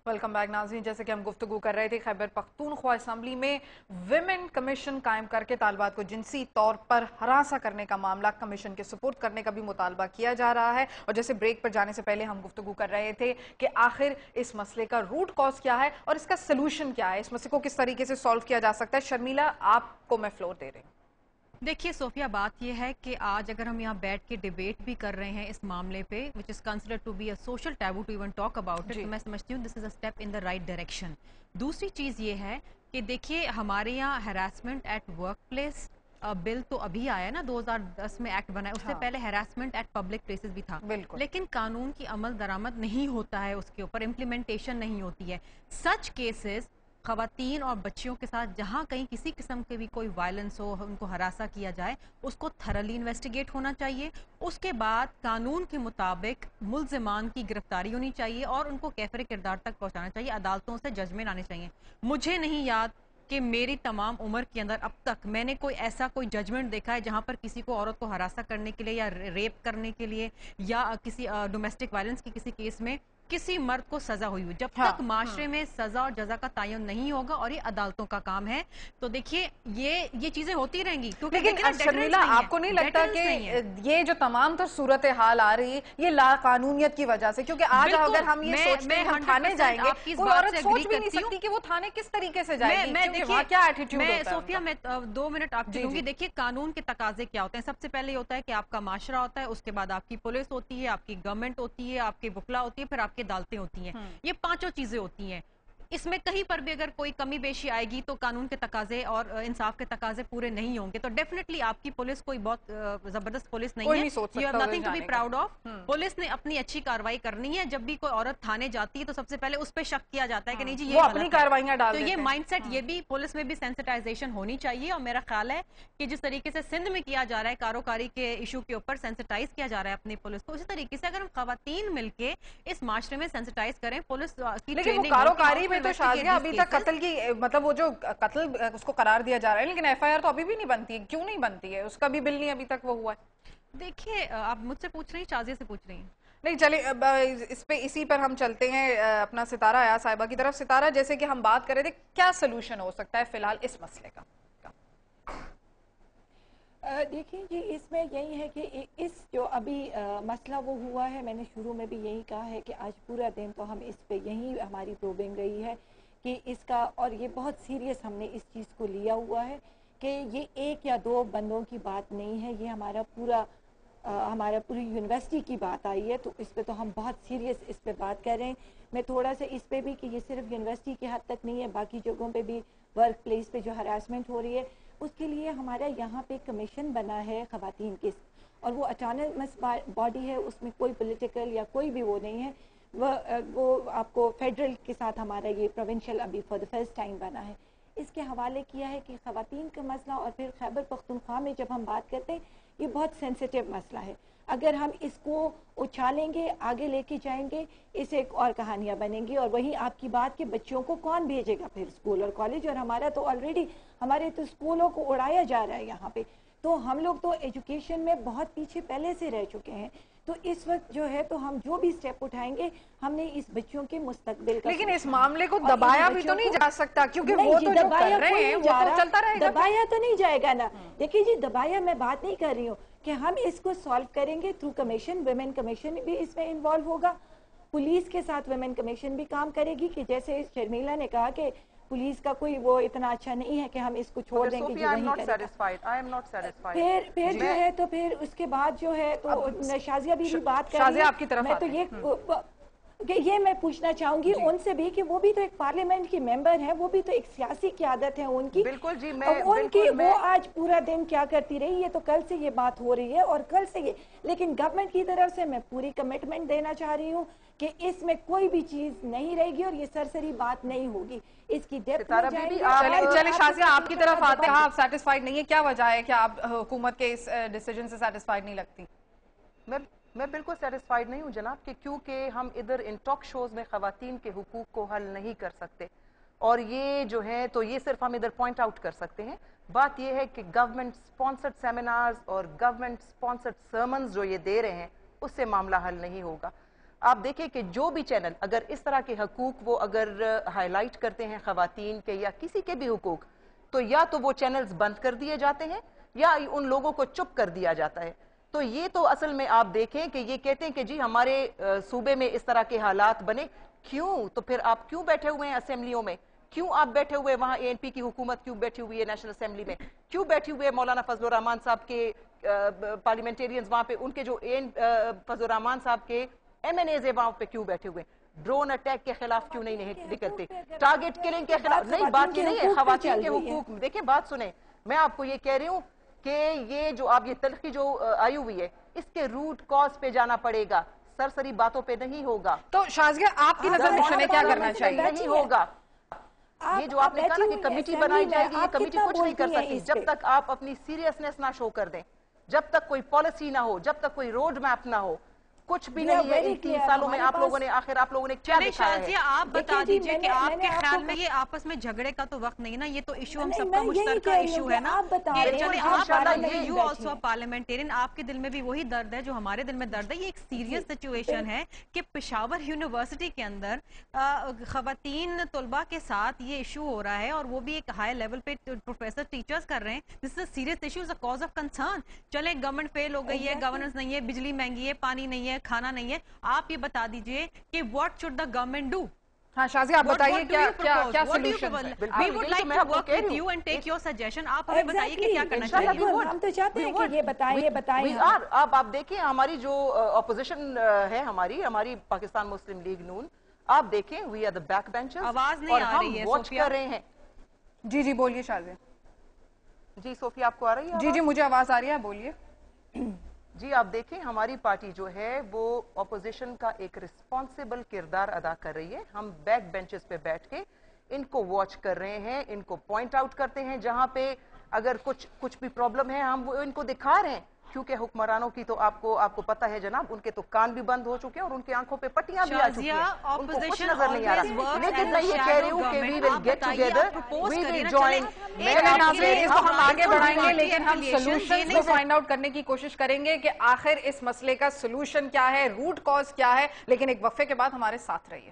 Welcome back नाज़रीन। जैसे कि हम गुफ्तगू कर रहे थे, खैबर पख्तूनख्वा असम्बली में विमेन कमीशन कायम करके तालिबात को जिनसी तौर पर हरासा करने का मामला कमीशन के सुपुर्द करने का भी मुतालबा किया जा रहा है। और जैसे ब्रेक पर जाने से पहले हम गुफ्तगू कर रहे थे कि आखिर इस मसले का रूट कॉज क्या है और इसका सोल्यूशन क्या है, इस मसले को किस तरीके से सॉल्व किया जा सकता है। शर्मिला, आपको मैं फ्लोर दे रही हूँ। देखिए सोफिया, बात यह है कि आज अगर हम यहाँ बैठ के डिबेट भी कर रहे हैं इस मामले पे, which is considered to be a social taboo to even talk about it, तो मैं समझती हूँ this is a step in the right direction. दूसरी चीज ये है कि देखिए हमारे यहाँ harassment at work place bill तो अभी आया ना, 2010 में एक्ट बना है। उससे पहले हैरासमेंट एट पब्लिक प्लेसेस भी था, लेकिन कानून की अमल दरामद नहीं होता है, उसके ऊपर इम्प्लीमेंटेशन नहीं होती है। सच केसेस खवातीन और बच्चियों के साथ जहाँ कहीं किसी किस्म के भी कोई वायलेंस हो, उनको हरासा किया जाए, उसको थरली इन्वेस्टिगेट होना चाहिए। उसके बाद कानून के मुताबिक मुल्जिमान की गिरफ्तारी होनी चाहिए और उनको कैफरे किरदार तक पहुंचाना चाहिए, अदालतों से जजमेंट आने चाहिए। मुझे नहीं याद कि मेरी तमाम उम्र के अंदर अब तक मैंने कोई ऐसा कोई जजमेंट देखा है जहां पर किसी को, औरत को हरासा करने के लिए या रेप करने के लिए या किसी डोमेस्टिक वायलेंस के किसी केस में किसी मर्द को सजा हुई हुई। जब तक माशरे में सजा और जजा का तयन नहीं होगा, और ये अदालतों का काम है, तो देखिए ये चीजें होती रहेंगी। लेकिन शर्मिला, आपको नहीं लगता कि ये जो तमाम तो सूरत हाल आ रही है ये लाकानूनियत की वजह से? क्योंकि आज अगर हम ये सोचते हैं हम थाने जाएंगे, कोई औरत सोच भी नहीं सकती कि वो थाने किस तरीके से जाएगी, वहाँ क्या एटीट्यूड होता है। सोफिया, मैं 2 मिनट आपकी दूंगी। देखिए कानून के तकाजे क्या होते हैं। सबसे पहले ये होता है कि आपका माशरा होता है, उसके बाद आपकी पुलिस होती है, आपकी गवर्नमेंट होती है, आपकी वकला होती है, फिर आपकी अदालतें होती हैं। ये 5 चीजें होती हैं। इसमें कहीं पर भी अगर कोई कमी बेशी आएगी तो कानून के तकाजे और इंसाफ के तकाजे पूरे नहीं होंगे, तो डेफिनेटली आपकी पुलिस कोई बहुत जबरदस्त पुलिस नहीं है। You have nothing to be proud of. Police ने अपनी अच्छी कार्रवाई करनी है। जब भी कोई औरत थाने जाती है तो सबसे पहले उस पर शक किया जाता है कि नहीं जी ये अपनी कार्रवाइयां डाल देते हैं। तो ये माइंडसेट, ये भी पुलिस में भी सेंसिटाइजेशन होनी चाहिए। और मेरा ख्याल है कि जिस तरीके से सिंध में किया जा रहा है, कारोकारी के इशू के ऊपर सेंसिटाइज किया जा रहा है अपनी पुलिस को, उसी तरीके से अगर हम खवातीन मिलके इस माशरे में सेंसिटाइज करें पुलिस की ट्रेनिंग। कारोकारी में तो शाजिया अभी तक कत्ल की, मतलब वो जो कत्ल उसको करार दिया जा रहा है, लेकिन एफआईआर तो अभी भी नहीं बनती है। क्यों नहीं बनती है? उसका भी बिल नहीं अभी तक वो हुआ है। देखिए आप मुझसे पूछ रही हैं, शाजिया से पूछ रही हैं? नहीं, चलिए इसी पर हम चलते हैं अपना सितारा आया साहिबा की तरफ। सितारा, जैसे कि हम बात कर रहे थे, क्या सोल्यूशन हो सकता है फिलहाल इस मसले का? देखिए जी, इसमें यही है कि इस जो अभी मसला वो हुआ है, मैंने शुरू में भी यही कहा है कि आज पूरा दिन तो हम इस पे यही हमारी प्रोबिंग रही है कि इसका, और ये बहुत सीरियस हमने इस चीज़ को लिया हुआ है कि ये 1 या 2 बंदों की बात नहीं है, ये हमारा पूरी यूनिवर्सिटी की बात आई है। तो इस पे तो हम बहुत सीरियस इस पे बात कर रहे हैं। मैं थोड़ा सा इस पे भी कि ये सिर्फ यूनिवर्सिटी की हद तक नहीं है, बाकी जगहों पे भी वर्क प्लेस पे जो हरासमेंट हो रही है, उसके लिए हमारा यहाँ पे कमीशन बना है खवातीन के, और वो ऑटोनमस बॉडी है, उसमें कोई पॉलिटिकल या कोई भी वो नहीं है। वो आपको फेडरल के साथ हमारा ये प्रोविंशियल अभी फॉर द फर्स्ट टाइम बना है। इसके हवाले किया है कि खवातीन का मसला, और फिर खैबर पख्तूनख्वा में जब हम बात करते हैं, ये बहुत सेंसिटिव मसला है। अगर हम इसको उछालेंगे, आगे लेके जाएंगे, इसे एक और कहानियां बनेंगी। और वहीं आपकी बात कि बच्चों को कौन भेजेगा फिर स्कूल और कॉलेज, और हमारा तो ऑलरेडी हमारे तो स्कूलों को उड़ाया जा रहा है यहाँ पे। तो हम लोग तो एजुकेशन में बहुत पीछे पहले से रह चुके हैं। तो इस वक्त जो है, तो हम जो भी स्टेप उठाएंगे, हमने इस बच्चों के मुस्तकबिल का, लेकिन इस मामले को दबाया भी तो नहीं जा सकता, क्योंकि वो तो जो कर रहे हैं वो तो चलता रहेगा। दबाया तो नहीं जाएगा ना। देखिए जी, दबाया मैं बात नहीं कर रही हूँ कि हम इसको सॉल्व करेंगे थ्रू कमीशन। विमेन कमीशन भी इसमें इन्वॉल्व होगा, पुलिस के साथ विमेन कमीशन भी काम करेगी कि जैसे शर्मिला ने कहा कि पुलिस का कोई वो इतना अच्छा नहीं है कि हम इसको छोड़ देंगे। फिर जो है, तो फिर उसके बाद जो है, तो शाजिया भी बात कर रही है, आपकी तरफ मैं तो ये मैं पूछना चाहूंगी उनसे भी कि वो भी तो एक पार्लियामेंट की मेंबर है, वो भी तो एक सियासी क़यादत है उनकी। बिल्कुल जी, वो आज पूरा दिन क्या करती रही, ये तो कल से ये बात हो रही है और कल से ये, लेकिन गवर्नमेंट की तरफ से मैं पूरी कमिटमेंट देना चाह रही हूँ कि इसमें कोई भी चीज नहीं रहेगी और ये सरसरी बात नहीं होगी, इसकी डेप्थ में जाएंगे। चलिए शाजिया, आपकी तरफ आते हैं। आप सेटिस्फाइड नहीं है, क्या वजह है कि आप हुकूमत के इस डिसीजन से सेटिस्फाइड नहीं लगती? मैं बिल्कुल सेटिस्फाइड नहीं हूँ जनाब, कि क्योंकि हम इधर इन टॉक शोज में खवातीन के हुकूक को हल नहीं कर सकते, और ये जो है तो ये सिर्फ हम इधर पॉइंट आउट कर सकते हैं। बात ये है कि गवर्नमेंट स्पॉन्सर्ड सेमिनार्स और गवर्नमेंट स्पॉन्सर्ड सर्मन्स जो ये दे रहे हैं, उससे मामला हल नहीं होगा। آپ دیکھیں کہ جو بھی چینل اگر اس طرح کے حقوق وہ اگر ہائی لائٹ کرتے ہیں خواتین کے یا کسی کے بھی حقوق، تو یا تو وہ چینلز بند کر دیے جاتے ہیں یا ان لوگوں کو چپ کر دیا جاتا ہے. تو یہ تو اصل میں آپ دیکھیں کہ یہ کہتے ہیں کہ جی ہمارے صوبے میں اس طرح کے حالات بنے. کیوں؟ تو پھر آپ کیوں بیٹھے ہوئے ہیں اسمبلیوں میں؟ کیوں آپ بیٹھے ہوئے وہاں اے این پی کی حکومت کیوں بیٹھی ہوئی ہے نیشنل اسمبلی میں؟ کیوں بیٹھی ہوئے مولانا فضل الرحمان صاحب کے پارلیمنٹیرینز وہاں پہ، ان کے جو فضل الرحمان صاحب کے ایم این ایز وہاں پہ کیوں بیٹھے ہوئے؟ ڈرون اٹیک کے خلاف کیوں نہیں نکلتے؟ ٹارگٹ کلنگ کے خلاف نہیں، بات یہ نہیں ہے خواتین کے حقوق. دیکھیں بات سنیں، میں آپ کو یہ کہہ رہی ہوں کہ یہ جو آپ یہ تلخی جو آئی ہوئی ہے اس کے روٹ کاز پہ جانا پڑے گا، سرسری باتوں پہ نہیں ہوگا. تو شازیہ آپ کی نظر میں کیا کرنا چاہیے؟ نہیں ہوگا. یہ جو آپ نے کہا نا کہ کمیٹی بنائی جائے گی، یہ کمیٹی کچھ نہیں کر سکتی جب تک آپ اپنی سیریسنس نہ شو کر دیں، جب تک کوئی پالیسی نہ ہو، جب تک کوئی روڈ میپ نہ ہو. کچھ بھی نہیں ہے ان 3 سالوں میں. آپ لوگوں نے کیا دکھایا ہے؟ شازیہ آپ بتا دیجئے کہ آپ کے خیال میں یہ آپس میں جھگڑے کا تو وقت نہیں نا، یہ تو ایشو ہم سب کا مشترکہ ایشو ہے نا. یو آلسو ا پارلیمنٹیرین، آپ کے دل میں بھی وہی درد ہے جو ہمارے دل میں درد ہے. یہ ایک سیریس سچویشن ہے کہ پشاور یونیورسٹی کے اندر خواتین طلباء کے ساتھ یہ ایشو ہو رہا ہے اور وہ بھی ایک ہائی لیول پہ پروفیسر ٹیچرز کر رہے ہیں. This is a serious issue, is a cause of concern. چلے گورنمنٹ فیل ہو گئی ہے، گورننس نہیں ہے، بجلی مہنگی ہے، پانی نہیں ہے، کھانا نہیں ہے. آپ یہ بتا دیجئے کہ what should the government do؟ ہاں شازیہ آپ بتائیے کیا سولوشن ہے؟ We would like to work with you and take your suggestion. آپ ہمیں بتائیے کہ کیا کرنا چاہیے. ہم تو چاہتے ہیں کہ یہ بتائیں. آپ دیکھیں ہماری جو اپوزیشن ہے، ہماری پاکستان مسلم لیگ نون، آپ دیکھیں we are the backbenchers, آواز نہیں آ رہی ہے واچ کر رہے ہیں. جی بولیے شازیہ. جی صوفیہ آپ کو آ رہی ہے؟ جی مجھے آواز آ رہی ہے، بولیے. جی آپ دیکھیں ہماری پارٹی جو ہے وہ اپوزیشن کا ایک رسپانسیبل کردار ادا کر رہی ہے. ہم بیک بینچز پہ بیٹھ کے ان کو واچ کر رہے ہیں، ان کو پوائنٹ آؤٹ کرتے ہیں جہاں پہ اگر کچھ بھی پرابلم ہے ہم ان کو دکھا رہے ہیں. کیونکہ حکمرانوں کی تو آپ کو پتہ ہے جناب، ان کے تو کان بھی بند ہو چکے ہیں اور ان کی آنکھوں پہ پٹیاں بھی آ چکی ہیں، ان کو کچھ نظر نہیں آ رہا. لیکن میں یہ کہہ رہی ہوں کہ we will get together, we will join. اس کو ہم آگے بڑھائیں گے لیکن ہم سولوشن کو فائنڈ آؤٹ کرنے کی کوشش کریں گے کہ آخر اس مسئلے کا سولوشن کیا ہے، روٹ کاز کیا ہے. لیکن ایک وقفے کے بعد ہمارے ساتھ رہیے.